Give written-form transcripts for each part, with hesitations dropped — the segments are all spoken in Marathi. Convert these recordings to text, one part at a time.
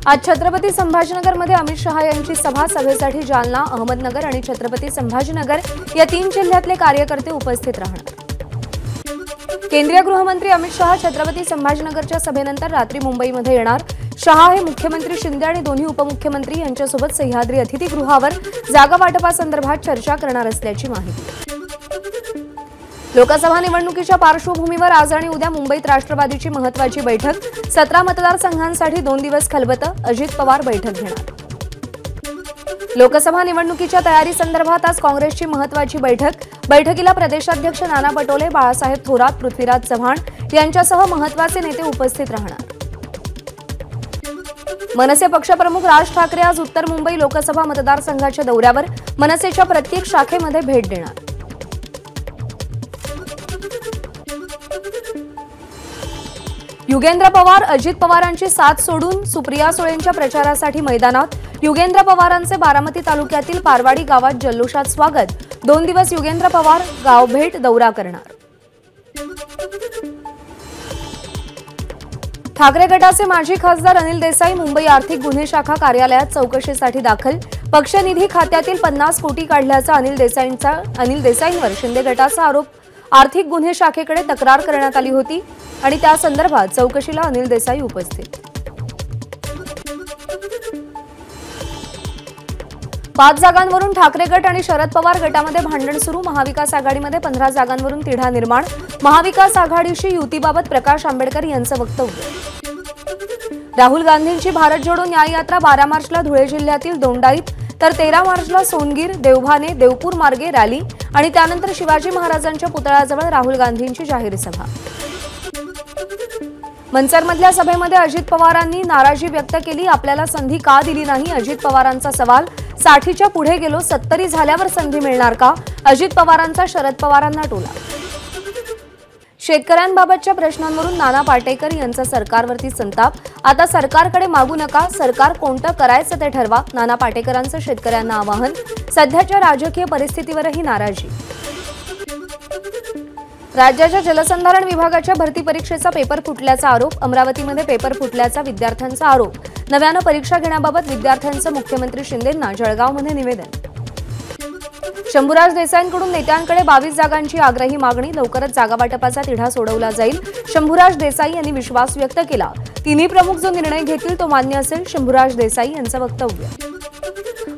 आज छत्रपती संभाजीनगरमध्ये अमित शहा यांची सभेसाठी जालना, अहमदनगर आणि छत्रपती संभाजीनगर या 3 जिल्ह्यातले कार्यकर्ते उपस्थित राहणार। केंद्रीय गृहमंत्री अमित शहा छत्रपती संभाजीनगरच्या सभेनंतर रात्री मुंबईमध्ये येणार। शहा हे मुख्यमंत्री शिंदे आणि दोन्ही उपमुख्यमंत्री यांच्यासोबत सह्याद्री अतिथीगृहावर जागा वाटपासंदर्भात चर्चा करणार असल्याची माहिती। लोकसभा निवडणुकीच्या पार्श्वभूमीवर आज आणि उद्या मुंबईत राष्ट्रवादीची महत्त्वाची बैठक। 17 मतदारसंघांसाठी 2 दिवस खलबतं, अजित पवार बैठक घेणार। लोकसभा निवडणुकीच्या तयारीसंदर्भात आज काँग्रेसची महत्त्वाची बैठकीला प्रदेशाध्यक्ष नाना पटोले, बाळासाहेब थोरात, पृथ्वीराज चव्हाण यांच्यासह महत्त्वाचे नेते उपस्थित राहणार। मनसे पक्षप्रमुख राज ठाकरे आज उत्तर मुंबई लोकसभा मतदारसंघाच्या दौऱ्यावर मनसेच्या प्रत्येक शाखेमध्ये भेट देणार। युगेंद्र पवार अजित पवारांची साथ सोडून सुप्रिया सुळेंच्या प्रचारासाठी मैदानात। युगेंद्र पवारांचे बारामती तालुक्यातील पारवाडी गावात जल्लोषात स्वागत। 2 दिवस युगेंद्र पवार गावभेट दौरा करणार। ठाकरे गटाचे माजी खासदार अनिल देसाई मुंबई आर्थिक गुन्हे शाखा कार्यालयात चौकशीसाठी दाखल। पक्षनिधी खात्यातील 50 कोटी काढल्याचा अनिल देसाईंवर शिंदे गटाचा आरोप। आर्थिक गुन्हे शाखेकडे तक्रार करण्यात आली होती आणि त्या संदर्भात चौकशीला अनिल देसाई उपस्थित। 5 जागांवरून ठाकरे गट आणि शरद पवार गटामध्ये भांडण सुरू। महाविकास आघाडीमध्ये 15 जागांवरून तिढा निर्माण। महाविकास आघाडीशी युतीबाबत प्रकाश आंबेडकर यांचं वक्तव्य। राहुल गांधींची भारत जोडो न्याय यात्रा 12 मार्चला धुळे जिल्ह्यातील दोंडाईत, तर 13 मार्चला सोनगीर, देवभाने, देवपूर मार्गे रॅली आणि त्यानंतर शिवाजी महाराजांच्या पुतळ्याजवळ राहुल गांधींची जाहीर सभा। मनसरमधल्या सभेमध्ये अजित पवारांनी नाराजी व्यक्त केली। आपल्याला संधी का दिली नाही, अजित पवारांचा सवाल। 60च्या पुढे गेलो, 70 झाल्यावर संधी मिळणार का, अजित पवारांचा शरद पवारांना टोला। शेतकऱ्यांबाबतच्या प्रश्नांवरून नाना पाटेकर यांचा सरकारवरती संताप। आता सरकारकडे मागू नका, सरकार कोणतं करायचं ते ठरवा। नाना पाटेकरांचं शेतकऱ्यांना आवाहन। सध्याच्या राजकीय परिस्थितीवरही नाराजी। राज्याच्या जलसंधारण विभागाच्या भरती परीक्षेचा पेपर फुटल्याचा आरोप। अमरावतीमध्ये पेपर फुटल्याचा विद्यार्थ्यांचा आरोप। नव्यानं परीक्षा घेण्याबाबत विद्यार्थ्यांचं मुख्यमंत्री शिंदेंना जळगावमध्ये निवेदन। शंभूराज देसाईंकडून नेत्यांकडे 22 जागांची आग्रही मागणी। लवकरच जागा वाटपाचा तिढा सोडवला जाईल। शंभूराज देसाई यांनी विश्वास व्यक्त केला। तिन्ही प्रमुख जो निर्णय घेतील तो मान्य असेल, शंभूराज देसाई यांचं वक्तव्य।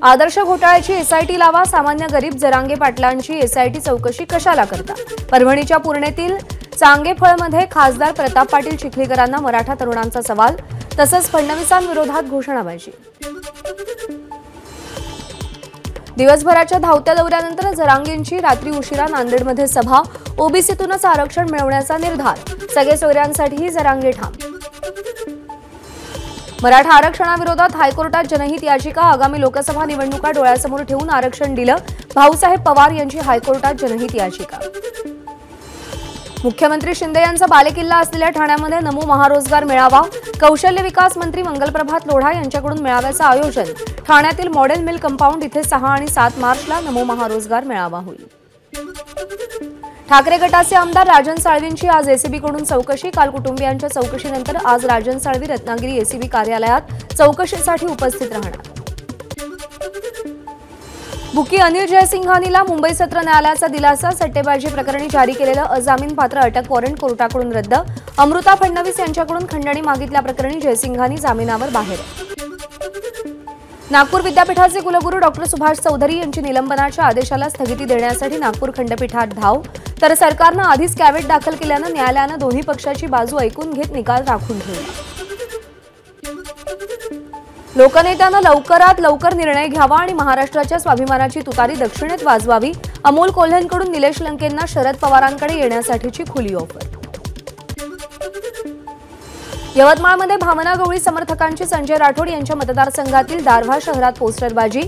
आदर्श घोटाळ्याची एसआयटी लावा। सामान्य गरीब जरांगे पाटलांची एसआयटी चौकशी कशाला करता। परभणीच्या पूर्णेतील चांगेफळमध्ये खासदार प्रताप पाटील चिखलीकरांना मराठा तरुणांचा सवाल। तसंच फडणवीसांविरोधात घोषणाबाजी। दिवसभराच्या धावत्या दौऱ्यानंतर जरांगेंची रात्री उशिरा नांदेडमध्ये सभा। ओबीसीतूनच आरक्षण मिळवण्याचा निर्धार। सगळे सोयऱ्यांसाठीही जरांगे ठाम। मराठा आरक्षणाविरोधात हायकोर्टात जनहित याचिका। आगामी लोकसभा निवडणुका डोळ्यासमोर ठेवून आरक्षण दिलं। भाऊसाहेब पवार यांची हायकोर्टात जनहित याचिका। मुख्यमंत्री शिंदे यांचा बालेकिल्ला असलेल्या ठाण्यामध्ये नमो महारोजगार मेळावा। कौशल्य विकास मंत्री मंगलप्रभात लोढा यांच्याकडून मेळाव्याचं आयोजन। ठाण्यातील मॉडेल मिल कंपाऊंड इथे 6 आणि 7 मार्चला नमो महारोजगार मेळावा होईल। ठाकरे गटाचे आमदार राजन साळवींची आज एसीबीकडून चौकशी। काल कुटुंबियांच्या चौकशीनंतर आज राजन साळवी रत्नागिरी एसीबी कार्यालयात चौकशीसाठी उपस्थित राहणार। बुकी अनिल जयसिंघानीला मुंबई सत्र न्यायालयाचा दिलासा। सट्टेबाजी प्रकरणी जारी केलेलं अजामीनपात्र अटक वॉरंट कोर्टाकडून रद्द। अमृता फडणवीस यांच्याकडून खंडणी मागितल्याप्रकरणी जयसिंघानी जामिनावर बाहेर। नागपूर विद्यापीठाचे कुलगुरू डॉक्टर सुभाष चौधरी यांची निलंबनाच्या आदेशाला स्थगिती देण्यासाठी नागपूर खंडपीठात धाव। तर सरकारनं आधीच कॅव्हेट दाखल केल्यानं न्यायालयानं दोन्ही पक्षाची बाजू ऐकून घेत निकाल राखून ठेवला। लोकनेत्यानं लवकरात लवकर निर्णय घ्यावा आणि महाराष्ट्राच्या स्वाभिमानाची तुतारी दक्षिणेत वाजवावी। अमोल कोल्हेंकडून निलेश लंकेंना शरद पवारांकडे येण्यासाठीची खुली ऑफर। यवतमाळमध्ये भावना गवळी समर्थकांची संजय राठोड यांच्या मतदारसंघातील दारव्हा शहरात पोस्टरबाजी।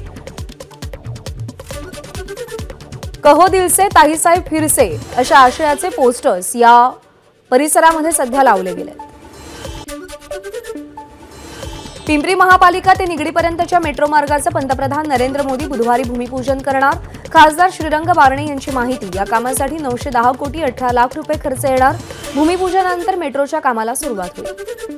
कहो दिल से ताईसाहेब फिरसे अशा आशयाचे पोस्टर्स या परिसरामध्ये सध्या लावले गेले। पिंपरी महापालिका ते निगडीपर्यंतच्या मेट्रो मार्गाचं पंतप्रधान नरेंद्र मोदी बुधवारी भूमिपूजन करणार। खासदार श्रीरंग बारणे यांची माहिती। या कामासाठी 910 कोटी 18 लाख रुपये खर्च येणार। भूमिपूजनानंतर मेट्रोच्या कामाला सुरुवात होईल।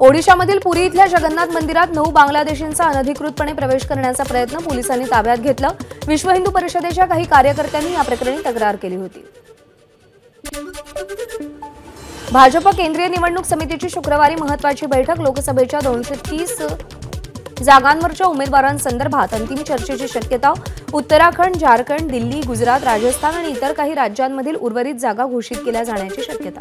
ओडिशामधील पुरी इथल्या जगन्नाथ मंदिरात 9 बांगलादेशींचा अनधिकृतपणे प्रवेश करण्याचा प्रयत्न पोलिसांनी ताब्यात घेतला। विश्व हिंदू परिषदेच्या काही कार्यकर्त्यांनी या प्रकरणी तक्रार केली होती। भाजप केंद्रीय निवडणूक समितीची शुक्रवारी महत्त्वाची बैठक लोकसभेच्या 230 जागांवरच्या उमेदवारांसंदर्भात अंतिम चर्चेची शक्यता। उत्तराखंड, झारखंड, दिल्ली, गुजरात, राजस्थान आणि इतर काही राज्यांमधील उर्वरित जागा घोषित केल्या जाण्याची शक्यता।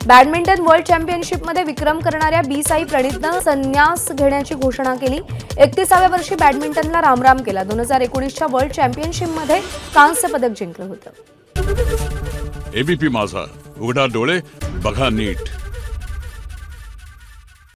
बॅडमिंटन वर्ल्ड चॅम्पियनशिपमध्ये विक्रम करणाऱ्या बी साई प्रणीतनं संन्यास घेण्याची घोषणा केली। 31व्या वर्षी बॅडमिंटनला रामराम केला। 2019च्या वर्ल्ड चॅम्पियनशिपमध्ये कांस्य पदक जिंकलं होतं। एबीपी माझा, उघडा डोळे बघा नीट।